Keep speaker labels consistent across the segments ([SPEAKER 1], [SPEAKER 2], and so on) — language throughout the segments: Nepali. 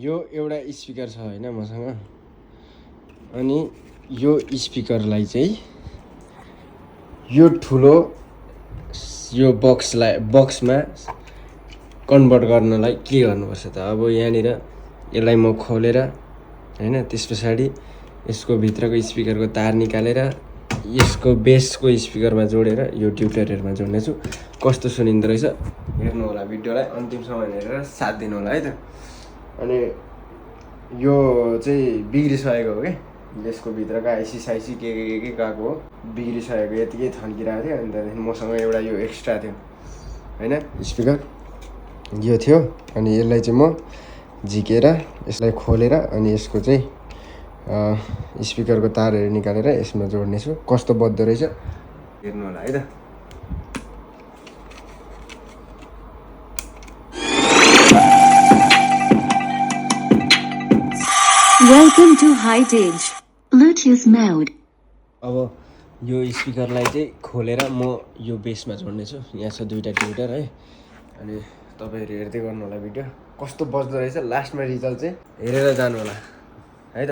[SPEAKER 1] यो एउटा स्पिकर छ हैन मसँग अनि यो स्पिकरलाई चाहिँ यो ठुलो यो बक्समा कन्भर्ट गर्नलाई के गर्नुपर्छ त अब यहाँनिर यसलाई म खोलेर हैन त्यसपछि यसको भित्रको स्पिकरको तार निकालेर यसको बेसको स्पिकरमा जोडेर यो ट्युटोरियलमा जोड्नेछु कस्तो सुनिँदो रहेछ हेर्नु होला भिडियोलाई अन्तिमसम्म हेरेर साथ दिनु होला है त अनि यो चाहिँ बिग्रिसकेको हो के यसको भित्रको आइसी साइसी के गएको हो बिग्रिसकेको यतिकै थन्किरहेको थियो अनि त्यहाँदेखि मसँग एउटा यो एक्स्ट्रा थियो हैन स्पिकर यो थियो अनि यसलाई चाहिँ म झिकेर यसलाई खोलेर अनि यसको चाहिँ स्पिकरको तारहरू निकालेर यसमा जोड्नेछु कस्तो बज्दो रहेछ हेर्नु होला है त
[SPEAKER 2] Welcome to High-Tage Bluetooth mode.
[SPEAKER 1] अब यो स्पिकरलाई चाहिँ खोलेर म यो बेसमा जोड्नेछु यहाँ छ दुईटा ट्युटर है अनि तपाईहरु हेर्दै गर्नु होला भिडियो कस्तो बज्दो रहेछ लास्टमा रिजल्ट चाहिँ हेरेर जानु होला है त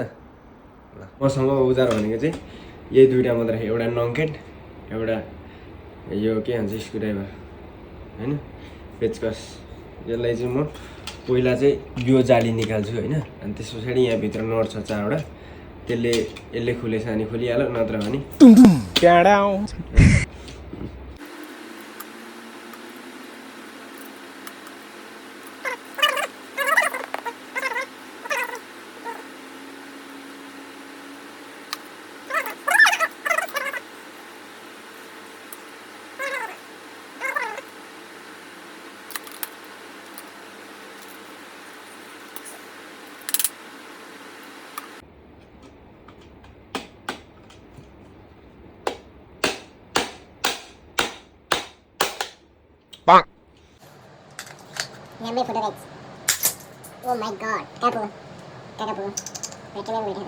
[SPEAKER 1] ल मसँग औजार भनेको चाहिँ यही दुईटा मात्र एउटा नङकेट एउटा यो के भन्छ स्क्रुड्राइभर हैन पेचकस यसलाई चाहिँ म पहिला चाहिँ यो जाली निकाल्छु हैन अनि त्यसपछि यहाँ भित्र नट छ चारवटा यसले खुलेछ अनि खोलिहाल्यो नत्र भने
[SPEAKER 3] Memory for the legs. Oh my god. Careful. Careful. Recommend it.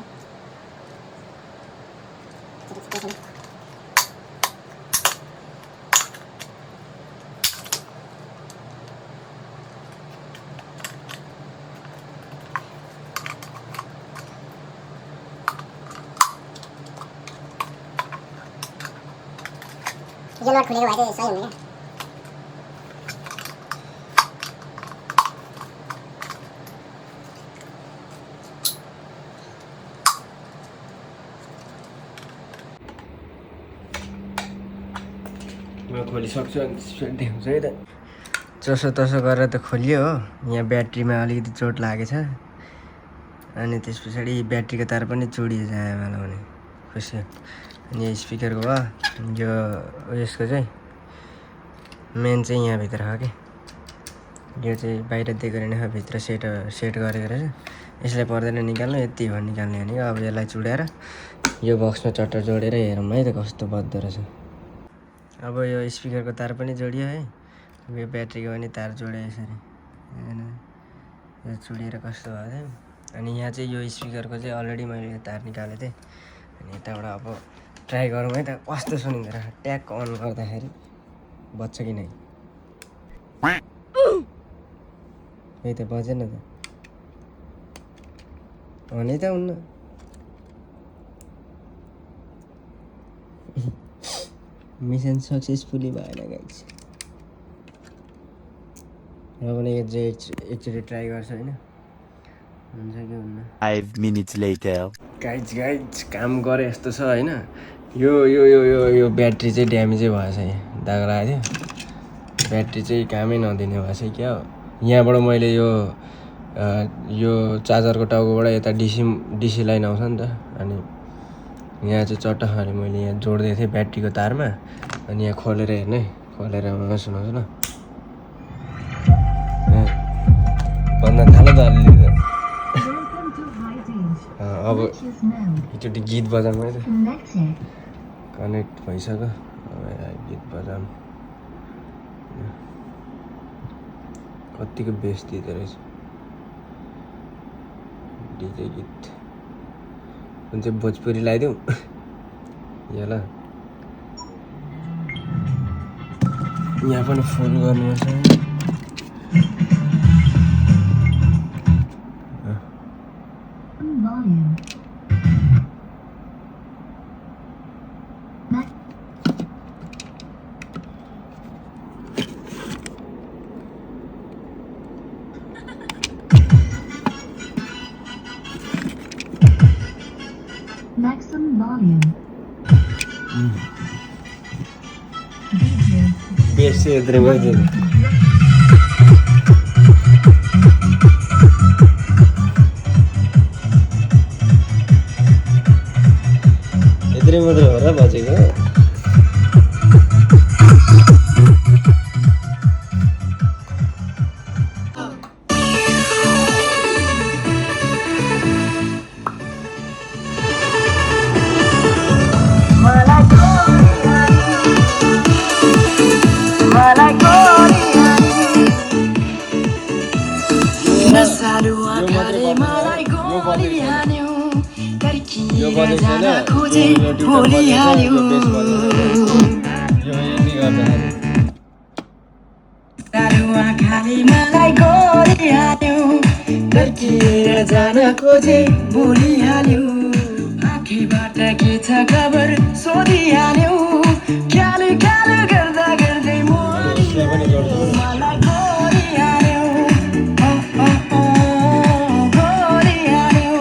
[SPEAKER 3] ये नॉट खुलेगा वैसे सही होगा
[SPEAKER 1] खोलिसक्छु अनि त्यसपछि देखाउँछु है त जसो तसो गरेर त खोलियो हो यहाँ ब्याट्रीमा अलिकति चोट लागेछ अनि त्यस पछाडि ब्याट्रीको तार पनि चुडिएछ आमालाई भने खुसी अनि यो स्पिकरको भयो यो यसको चाहिँ मेन चाहिँ यहाँभित्र हो कि यो चाहिँ बाहिर दिएको रहेन भित्र सेट गरेको रहेछ यसलाई पर्दैन निकाल्नु यति हो निकाल्ने भनेको अब यसलाई चुडाएर यो बक्समा चट्ट जोडेर हेरौँ है त कस्तो बज्दो रहेछ अब यो स्पिकरको तार पनि जोडियो है यो ब्याट्रीको पनि तार जोड्यो यसरी हैन यो चुडिएर कस्तो भएको थियो अनि यहाँ चाहिँ यो स्पिकरको चाहिँ अलरेडी मैले यो तार निकालेको थिएँ अनि यताबाट अब ट्राई गरौँ है त कस्तो सुनिँदो रहेछ ट्याक अन गर्दाखेरि बज्छ कि नै है त बजेन त भने त हुन्न मिसन सक्सेसफुली भएन गाइस अब पनि एकचोटि ट्राई गर्छ हैन हुन्छ कि हुन्न
[SPEAKER 4] 5 minutes later
[SPEAKER 1] गाइस काम गरे जस्तो छ हैन यो ब्याट्री चाहिँ ड्यामेजै भएछ यहाँ दाग लागेको थियो ब्याट्री चाहिँ कामै नदिने भएछ क्या हो यहाँबाट मैले यो चार्जरको टाउकोबाट यता डिसी लाइन आउँछ नि त अनि यहाँ चाहिँ चट्टखाले मैले यहाँ जोड्दै थिएँ ब्याट्रीको तारमा अनि यहाँ खोलेर हेर्ने खोलेर सुनाउँछु ल बन्न थाल्यो त अलिअलि अब एकचोटि गीत बजाउँ है त कनेक्ट भइसक्यो अब गीत बजाउँ कतिको बेस दिँदो रहेछ डिजे गीत कुन चाहिँ भोजपुरी लगाइदिउँ यो ल यहाँ पनि फुल गर्नुपर्छ
[SPEAKER 2] Open volume.
[SPEAKER 1] बेस चाहिँ यत्रो गरिदिनु यत्रै मात्रै हो र बजेको यो बजेको छैन यो ट्युटर बजेको यो बेस बजेको यो यति गर्दाखेरि
[SPEAKER 4] खाली मलाई गरिहाल्यो फर्किएर जान खोजे बोलिहाल्यो आँखीबाट के छ खबर सोधिहाल्यो ख्याल ख्याल गर्दा गर्दै
[SPEAKER 1] यसले पनि गर्छु
[SPEAKER 4] मलाई गरिहाल्यो गरिहाल्यो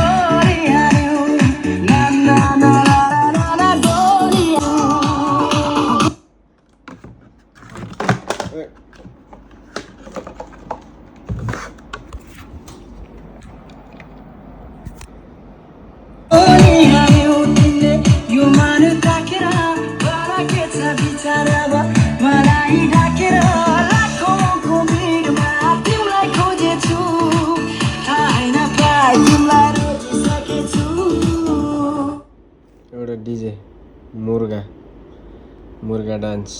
[SPEAKER 4] गरिहाल्यो ना ना ना ना ना गरिहाल्यो यो मानु ताकेर के छ बिचारामा मलाई ढाकेर लाखौँको भिडमा तिमीलाई खोजेछु थाहै नपाई तिमीलाई रोजिसकेछु
[SPEAKER 1] एउटा डिजे मुर्गा मुर्गा डान्स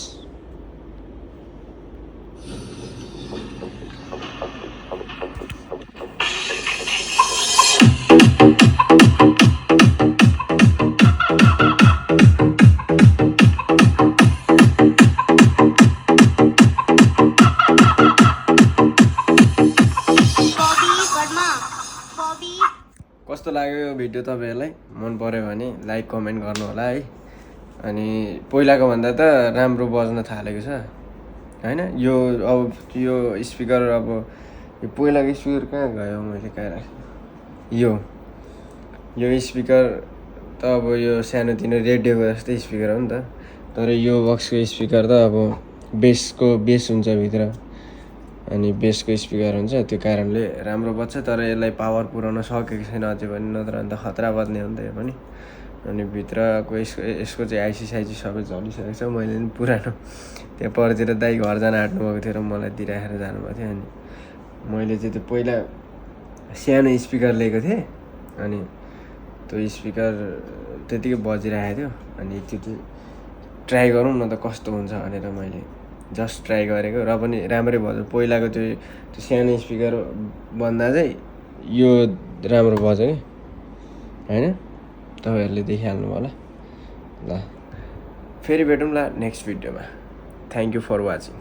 [SPEAKER 1] कस्तो लाग्यो यो भिडियो तपाईँहरूलाई मन पर्यो भने लाइक कमेन्ट गर्नु होला है अनि पहिलाको भन्दा त राम्रो बज्न थालेको छ हैन यो अब यो स्पिकर अब यो पहिलाको स्पिकर कहाँ गयो मैले कहाँ राखेँ यो स्पिकर त अब यो सानोतिनो रेडियोको जस्तै स्पिकर हो नि त तर यो बक्सको स्पिकर त अब बेस हुन्छ भित्र अनि बेसको स्पिकर हुन्छ त्यो कारणले राम्रो बज्छ तर यसलाई पावर पुर्याउन सकेको छैन अझै पनि नत्र अन्त खतरा बज्ने हुन्छ यो पनि अनि भित्रको यसको चाहिँ आइसी साइसी सबै झलिसकेको छ मैले पनि पुरानो त्यहाँ परतिर दाइ घर जान आँट्नु भएको थियो र मलाई दिइराखेर जानुभएको थियो अनि मैले चाहिँ त्यो पहिला सानो स्पिकर लिएको थिएँ अनि त्यो स्पिकर त्यतिकै बजिरहेको थियो अनि त्यो चाहिँ ट्राई गरौँ न त कस्तो हुन्छ भनेर मैले जस्ट ट्राई गरेको र पनि राम्रै बज्यो पहिलाको त्यो सानो स्पिकर भन्दा चाहिँ यो राम्रो बज्यो कि होइन तपाईँहरूले देखिहाल्नु होला ल फेरि भेटौँ ल नेक्स्ट भिडियोमा थ्याङ्क यू फर वाचिङ